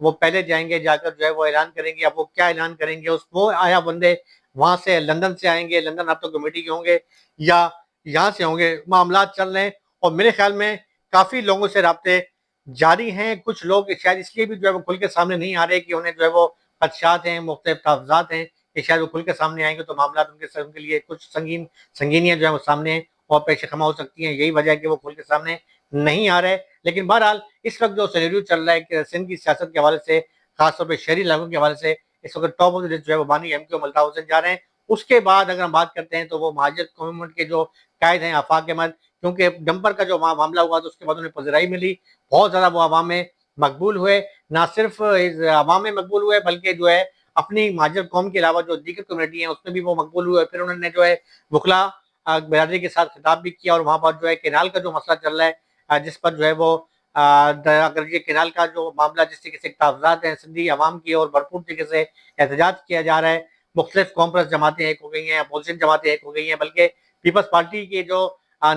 وہ پہلے جائیں گے، جا کر جو ہے وہ اعلان کریں گے. اب وہ کیا اعلان کریں گے، وہ آیا بندے وہاں سے لندن سے آئیں گے، لندن رابطہ کمیٹی کے ہوں گے یا یہاں سے ہوں گے. معاملات چل رہے ہیں اور میرے خیال میں کافی لوگوں سے رابطے جاری ہیں. کچھ لوگ شاید اس لیے بھی جو ہے وہ کھل کے سامنے نہیں آ رہے کہ انہیں جو ہے وہ خدشات ہیں، مختلف تحفظات ہیں کہ شاید وہ کھل کے سامنے آئیں گے تو معاملات ان کے لیے کچھ سنگینیاں جو ہے وہ سامنے اور پیش خما ہو سکتی ہیں. یہی وجہ ہے کہ وہ کھل کے سامنے نہیں آ رہے. لیکن بہرحال اس وقت جو سینیریو چل رہا ہے کہ سندھ کی سیاست کے حوالے سے، خاص طور پہ شہری علاقوں کے حوالے سے، اس وقت ٹاپ آف جو ہے وہ بانی ایم کیو ملتا حسین جا رہے ہیں. اس کے بعد اگر ہم بات کرتے ہیں تو وہ مہاجر کمیونٹی کے جو قائد ہیں آفاق احمد، کیونکہ ڈمپر کا جو معاملہ ہوا تو اس کے بعد انہیں پذیرائی ملی، بہت زیادہ وہ عوام میں مقبول ہوئے. نہ صرف عوام میں مقبول ہوئے بلکہ جو ہے اپنی مہاجر قوم کے علاوہ جو دیگر کمیونٹی ہیں اس میں بھی وہ مقبول ہوئے. پھر انہوں نے جو ہے وکلا برادری کے ساتھ خطاب بھی کیا اور وہاں پر جو ہے کینال کا جو مسئلہ چل رہا ہے جس پر جو ہے وہ اگر یہ کینال کا جو معاملہ جس طریقے سے تحفظات ہیں سندھی عوام کی اور بھرپور طریقے سے احتجاج کیا جا رہا ہے. مختلف کانفرنس جماعتیں ایک ہو گئی ہیں، اپوزیشن جماعتیں ایک ہو گئی ہیں، بلکہ پیپلز پارٹی کے جو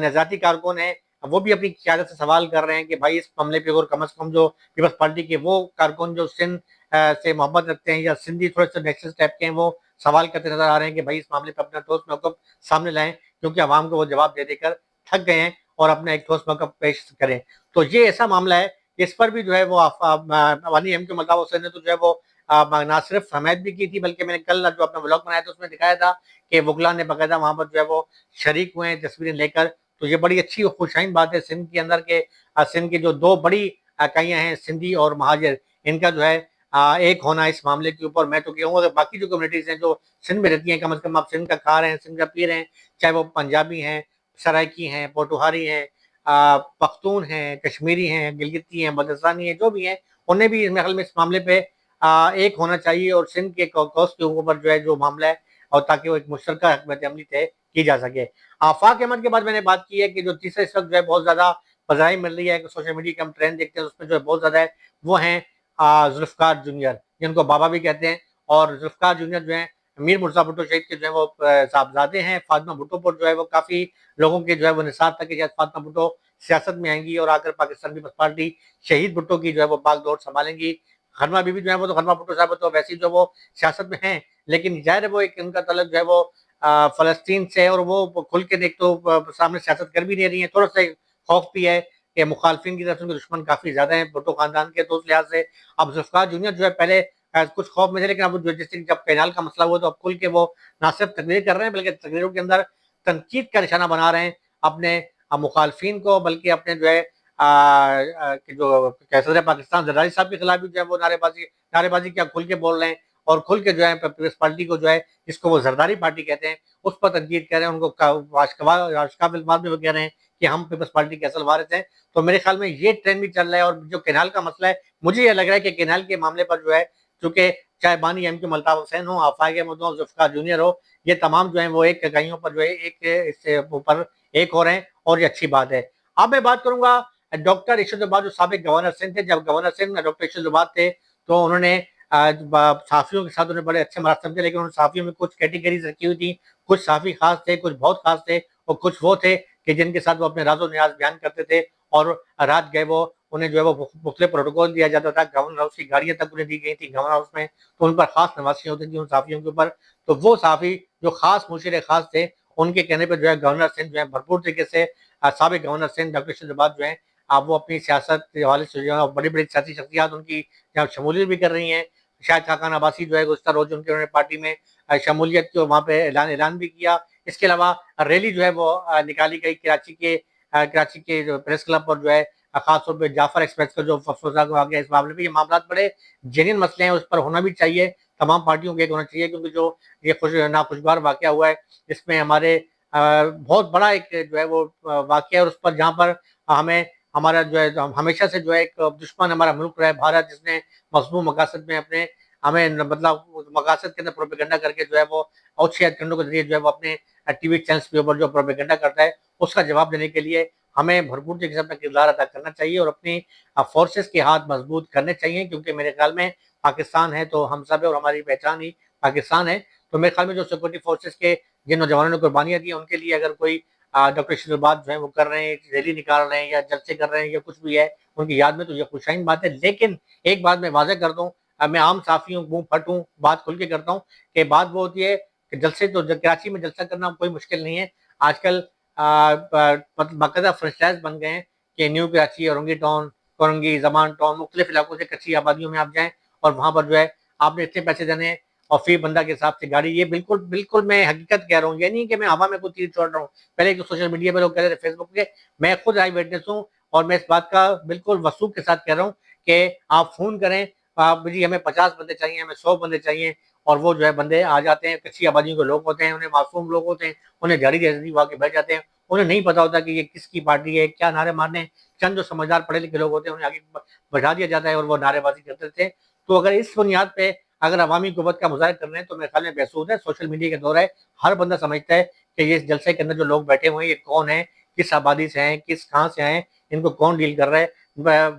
نظاتی کارکن ہیں وہ بھی اپنی قیادت سے سوال کر رہے ہیں کہ بھائی اس معاملے پہ اور کم از کم جو پیپلز پارٹی کے وہ کارکن جو سندھ سے محبت رکھتے ہیں یا سندھی تھوڑے سے نیشنل ٹائپ کے ہیں وہ سوال کرتے نظر آ رہے ہیں کہ بھائی اس معاملے پہ اپنا ٹھوس موقف سامنے لائیں، کیونکہ عوام کو وہ جواب دے دے کر تھک گئے ہیں اور اپنا ایک ٹھوس موقف پیش کریں. تو یہ ایسا معاملہ ہے اس پر بھی جو ہے وہ وانی ایم کے ملتا حسین نے تو جو ہے وہ نہ صرف حمایت بھی کی تھی بلکہ میں نے کل جو اپنا بلاگ بنایا تھا اس میں دکھایا تھا کہ وکلا نے باقاعدہ وہاں پر جو ہے وہ شریک ہوئے ہیں تصویریں لے کر. تو یہ بڑی اچھی اور خوشائن بات ہے سندھ کے اندر کے سندھ کی جو دو بڑی اکائیاں ہیں سندھی اور مہاجر، ان کا جو ہے ایک ہونا اس معاملے کے اوپر. میں تو کہوں گا کہ باقی جو کمیونٹیز ہیں جو سندھ میں رہتی ہیں کم از کم آپ سندھ کا کھا رہے ہیں، سندھ کا پی رہے ہیں، چاہے وہ پنجابی ہیں، سرائکی ہیں، پوٹوہاری ہیں، پختون ہیں، کشمیری ہیں، گلگتی ہیں، بدرسانی ہیں، جو بھی ہیں انہیں بھی میرے خیال میں اس معاملے پہ ایک ہونا چاہیے اور سندھ کے کوسٹ کے اوپر جو ہے جو معاملہ ہے اور تاکہ وہ ایک مشترکہ حکمت عملی طے کی جا سکے. آفاق احمد کے بعد میں نے بات کی ہے کہ جو تیسرے اس وقت جو ہے بہت زیادہ پذیرائی مل رہی ہے کہ سوشل میڈیا کے ہم ٹرینڈ دیکھتے ہیں اس میں جو ہے بہت زیادہ ہے وہ ہیں ذوالفقار جونیئر، جن کو بابا بھی کہتے ہیں. اور ذوالفقار جونیئر جو ہیں میر مرزا بھٹو شہید کے جو ہے وہ صاحبزادے ہیں. فاطمہ بھٹو پر جو ہے وہ کافی لوگوں کے جو ہے وہ نثار تھا کہ شاید فاطمہ بھٹو سیاست میں آئیں گی اور آ کر پاکستان پیپلز پارٹی شہید بھٹو کی جو ہے وہ باغ دور سنبھالیں گی. خدمہ بی بی جو ہے وہ تو خدمہ بھٹو صاحب تو ویسی جو وہ سیاست میں ہیں لیکن ظاہر ہے وہ ایک ان کا تعلق جو ہے وہ فلسطین سے اور وہ کھل کے دیکھ تو سامنے سیاست کر بھی نہیں رہی ہیں. تھوڑا سا خوف بھی ہے کہ مخالفین کی طرف سے دشمن کافی زیادہ ہیں بھٹو خاندان کے، تو اس لحاظ سے اب ذوالفقار جونیئر جو ہے پہلے کچھ خوف میں تھے لیکن اب جب کینال کا مسئلہ ہوا تو اب کھل کے وہ نہ صرف تقریر کر رہے ہیں بلکہ تقریروں کے اندر تنقید کا نشانہ بنا رہے ہیں اپنے مخالفین کو، بلکہ اپنے جو ہے جو صدر پاکستان زرداری صاحب کے خلاف بھی جو ہے وہ نعرے بازی کیا کھل کے بول رہے ہیں اور کھل کے جو ہے پیپلز پارٹی کو جو ہے جس کو وہ زرداری پارٹی کہتے ہیں اس پر تنقید کر رہے ہیں، ان کو آشکار الفاظ میں وہ کہہ رہے ہیں کہ ہم پیپلز پارٹی کے اصل وارث ہیں. تو میرے خیال میں یہ ٹرینڈ بھی چل رہا ہے. اور جو کینال کا مسئلہ ہے مجھے یہ لگ رہا ہے کہ کینال کے معاملے پر جو ہے چونکہ چاہے بانی ایم کے ملتاف حسین ہو، آفاق احمد ہو، ذوالفقار جونیئر ہو، یہ تمام جو ہیں وہ ایک اکائیوں پر جو ہے ایک اس سے اوپر ایک ہو رہے ہیں اور یہ اچھی بات ہے. اب میں بات کروں گا ڈاکٹر ارشد زبار جو سابق گورنر سندھ تھے. جب گورنر سندھ ڈاکٹر ارشد زبار تھے تو انہوں نے صحافیوں کے ساتھ انہیں بڑے اچھے مراسم تھے لیکن ان صحافیوں میں کچھ کیٹیگریز رکھی ہوئی تھیں. کچھ صحافی خاص تھے، کچھ بہت خاص تھے اور کچھ وہ تھے کہ جن کے ساتھ وہ اپنے راز و نیاز بیان کرتے تھے اور رات گئے وہ انہیں جو ہے وہ مختلف پروٹوکول دیا جاتا تھا. گورنر ہاؤس کی گاڑیاں تک انہیں دی گئی تھی گورنر ہاؤس میں، تو ان پر خاص نوازشیں ہوتی تھیں ان صحافیوں کے اوپر. تو وہ صحافی جو خاص مشیر خاص تھے ان کے کہنے پہ جو ہے گورنر سندھ جو ہے بھرپور طریقے سے سابق گورنر سندھ ڈاکٹر ارشد زبار جو ہیں اب وہ اپنی سیاست کے حوالے سے جو ہے بڑی بڑی سیاسی شخصیات ان کی جہاں شمولیت بھی کر رہی ہیں. شاہد خاقان عباسی جو ہے گزشتہ روز ان کے پارٹی میں شمولیت کو وہاں پہ اعلان بھی کیا. اس کے علاوہ ریلی جو ہے وہ نکالی گئی کراچی کے جو پریس کلب پر جو ہے خاص طور پہ جعفر ایکسپریس کا جو افسوسناک واقعہ اس معاملے پہ. یہ معاملات بڑے جینین مسئلے ہیں، اس پر ہونا بھی چاہیے، تمام پارٹیوں کے ایک ہونا چاہیے کیونکہ جو یہ ناخوشگوار واقعہ ہوا ہے اس میں ہمارے بہت بڑا ایک جو ہے وہ واقعہ ہے اور اس پر جہاں پر ہمیں ہمارا جو ہے ہمیشہ سے جو ہے ایک دشمن ہمارا ملک رہا ہے بھارت، جس نے مضمون مقاصد میں اپنے ہمیں مطلب مقاصد کے اندر پروپیگنڈا کر کے جو ہے وہ اوچھے کنڈوں کے ذریعے جو ہے وہ اپنے ٹی وی چینلز کے اوپر جو پروپیگنڈا کرتا ہے اس کا جواب دینے کے لیے ہمیں بھرپور طریقے سے اپنا کردار ادا کرنا چاہیے اور اپنی فورسز کے ہاتھ مضبوط کرنے چاہیے کیونکہ میرے خیال میں پاکستان ہے تو ہم سب ہے اور ہماری پہچان ہی پاکستان ہے. تو میرے خیال میں جو سیکورٹی فورسز کے جن نوجوانوں نے قربانیاں دی ان کے لیے اگر کوئی ڈاکٹر اشرف الباد جو ہے وہ کر رہے ہیں، ریلی نکال رہے ہیں یا جلسے کر رہے ہیں یا کچھ بھی ہے ان کی یاد میں، تو یہ خوشائن بات ہے. لیکن ایک بات میں واضح کر دوں، میں عام صحافی ہوں، منہ پھٹ ہوں، بات کھل کے کرتا ہوں کہ بات وہ ہوتی ہے کہ جلسے تو کراچی میں جلسہ کرنا کوئی مشکل نہیں ہے. آج کل باقاعدہ فرنچائز بن گئے ہیں کہ نیو کراچی، اورنگی ٹاؤن، کورنگی، زمان ٹاؤن، مختلف علاقوں سے کچی آبادیوں میں آپ جائیں اور وہاں پر جو ہے آپ نے اتنے پیسے دینے ہیں اور فی بندہ کے حساب سے گاڑی. یہ بالکل میں حقیقت کہہ رہا ہوں، یہ نہیں کہ میں ہوا میں کوئی چیز چھوڑ رہا ہوں. پہلے جو سوشل میڈیا پہ لوگ کہہ رہے تھے، فیس بک پہ، میں خود آئی ویٹنس ہوں اور میں اس بات کا بالکل وثوق کے ساتھ کہہ رہا ہوں کہ آپ فون کریں، آپ جی ہمیں 50 بندے چاہیے، ہمیں 100 بندے چاہیے، اور وہ جو ہے بندے آ جاتے ہیں. کچی آبادیوں کے لوگ ہوتے ہیں، انہیں معصوم لوگ ہوتے ہیں، انہیں گاڑی جیسے وہاں کے بیٹھ جاتے ہیں، انہیں نہیں پتا ہوتا کہ یہ کس کی پارٹی ہے، کیا نعرے مارنے ہیں. چند جو سمجھدار پڑھے لکھے لوگ ہوتے ہیں انہیں آگے بٹھا دیا جاتا ہے اور وہ نعرے بازی کرتے تھے. تو اگر اس بنیاد پہ اگر عوامی قوت کا مظاہرہ کر رہے ہیں تو میرے خیال میں بحث ہے. سوشل میڈیا کے دور ہے، ہر بندہ سمجھتا ہے کہ یہ اس جلسے کے اندر جو لوگ بیٹھے ہوئے ہیں یہ کون ہیں، کس آبادی سے ہیں، کس کہاں سے ہیں، ان کو کون ڈیل کر رہا ہے.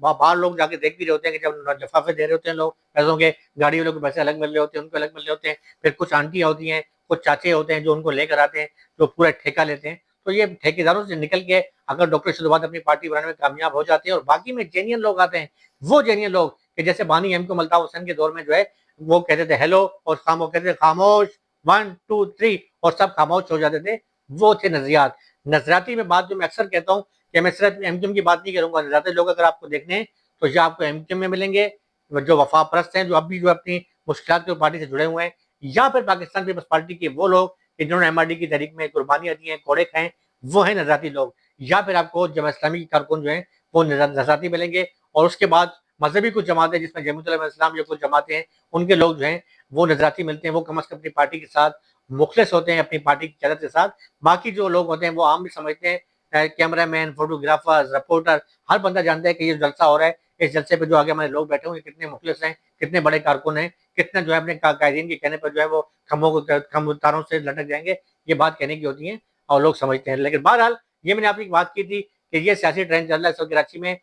باہر لوگ جا کے دیکھ بھی رہے ہوتے ہیں کہ جب لفافے دے رہے ہوتے ہیں لوگ پیسوں کے، گاڑی والوں کے پیسے الگ مل رہے ہوتے ہیں، ان کو الگ مل رہے ہوتے ہیں. پھر کچھ آنٹیاں ہوتی ہیں، کچھ چاچے ہوتے ہیں جو ان کو لے کر آتے ہیں، جو پورا ٹھیکہ لیتے ہیں. تو یہ ٹھیکیداروں سے نکل کے اگر ڈاکٹر اشرف الباد اپنی پارٹی بنانے میں کامیاب ہو جاتے ہیں اور باقی میں جینین لوگ آتے ہیں، وہ جینین لوگ کہ جیسے بانی ایم کو الطاف حسین کے دور میں جو ہے وہ کہتے تھے ہیلو اور کہتے تھے خاموش 1 2 3 اور سب خاموش ہو جاتے تھے، وہ تھے نظریات. نظریاتی میں بات جو میں اکثر کہتا ہوں کہ میں صرف ایم کیو ایم کی بات نہیں کروں گا، نظریاتی لوگ اگر آپ کو دیکھنے ہیں تو یہ آپ کو ایم کیو ایم میں ملیں گے، جو وفا پرست ہیں، جو اب بھی جو اپنی مشکلات کی پارٹی سے جڑے ہوئے ہیں، یا پھر پاکستان پیپلز پارٹی کے وہ لوگ کہ جنہوں نے ایم آر ڈی کی تحریک میں قربانیاں دی ہیں، کوڑے کھائے ہیں، وہ ہیں نظریاتی لوگ. یا پھر آپ کو جماعت اسلامی کی کارکن جو ہیں وہ نظریاتی ملیں گے. اور اس کے بعد مذہبی کچھ جماعتیں جس میں جمیعت علماء اسلام یا کچھ جماعتیں ہیں ان کے لوگ جو ہیں وہ نظریاتی ملتے ہیں. وہ کم از کم اپنی پارٹی کے ساتھ مخلص ہوتے ہیں، اپنی پارٹی کی قیادت کے ساتھ. باقی جو لوگ ہوتے ہیں وہ عام بھی سمجھتے ہیں، کیمرہ مین، فوٹوگرافر، رپورٹر، ہر بندہ جانتا ہے کہ یہ جلسہ ہو رہا ہے، اس جلسے پہ جو آگے ہمارے لوگ بیٹھے ہوئے کتنے مخلص ہیں، کتنے بڑے کارکن ہیں، کتنا جو ہے اپنے قائدین کے کہنے پر جو ہے وہ کھمبوں تاروں سے لٹک جائیں گے. یہ بات کہنے کی ہوتی ہے اور لوگ سمجھتے ہیں. لیکن بہرحال یہ میں نے آپ کی بات کی تھی کہ یہ سیاسی ٹرینڈ چل رہا ہے اس وقت کراچی میں،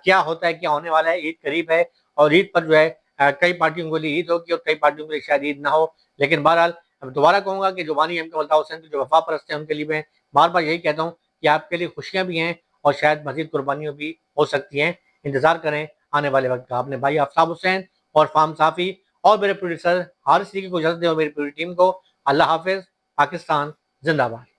کیا ہوتا ہے، کیا ہونے والا ہے. عید قریب ہے اور عید پر جو ہے کئی پارٹیوں کے لیے عید ہوگی اور کئی پارٹیوں کے لیے شاید عید نہ ہو. لیکن بہرحال دوبارہ کہوں گا کہ جو بانی ایم کے الطاف حسین کے جو وفا پرست ہیں ان کے لیے میں بار بار یہی کہتا ہوں کہ آپ کے لیے خوشیاں بھی ہیں اور شاید مزید قربانیاں بھی ہو سکتی ہیں. انتظار کریں آنے والے وقت کا. اپنے بھائی آفتاب حسین اور فام صافی اور میرے پروڈیوسر حارث کو اجازت دیں اور میری پوری ٹیم کو اللہ حافظ. پاکستان زندہ باد.